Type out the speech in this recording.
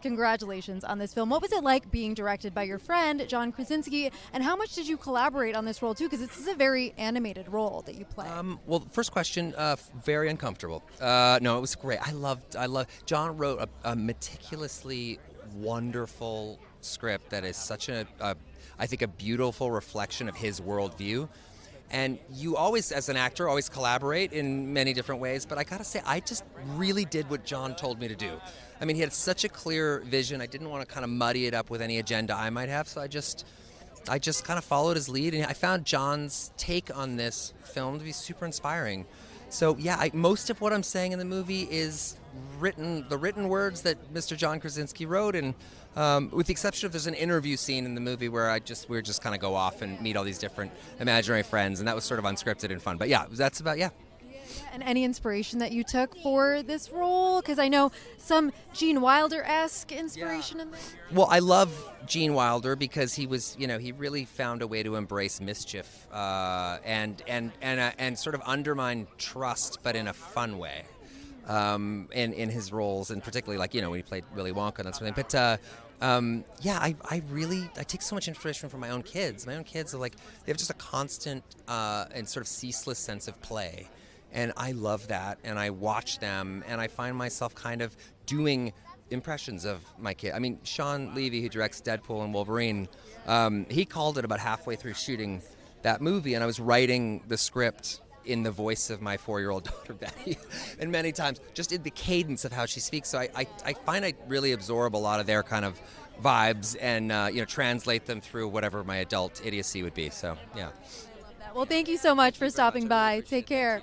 congratulations on this film. What was it like being directed by your friend, John Krasinski, and how much did you collaborate on this role, too? Because this is a very animated role that you play. Well, first question, very uncomfortable. No, it was great. I loved. John wrote a meticulously wonderful script that is such I think, a beautiful reflection of his worldview. And you always, as an actor, always collaborate in many different ways. But I gotta say, I just really did what John told me to do. I mean, he had such a clear vision. I didn't want to kind of muddy it up with any agenda I might have. So I just kind of followed his lead. And I found John's take on this film to be super inspiring. So yeah, most of what I'm saying in the movie is the written words that Mr. John Krasinski wrote, and with the exception of there's an interview scene in the movie where we just kind of go off and meet all these different imaginary friends, and that was sort of unscripted and fun. But yeah, that's about. And any inspiration that you took for this role? Because I know some Gene Wilder-esque inspiration in there. Well, I love Gene Wilder because he was, he really found a way to embrace mischief and sort of undermine trust, but in a fun way. In his roles, and particularly when he played Willy Wonka and that sort of thing. But I take so much inspiration from my own kids. My own kids are they have just a constant and sort of ceaseless sense of play. And I love that, and I watch them, and I find myself kind of doing impressions of my kid. I mean, Sean Levy, who directs Deadpool and Wolverine, he called it about halfway through shooting that movie, and I was writing the script in the voice of my 4-year-old daughter, Betty, and many times just in the cadence of how she speaks. So I find I really absorb a lot of their kind of vibes and translate them through whatever my adult idiocy would be. So, yeah. Well, thank you so much for stopping by. Take care.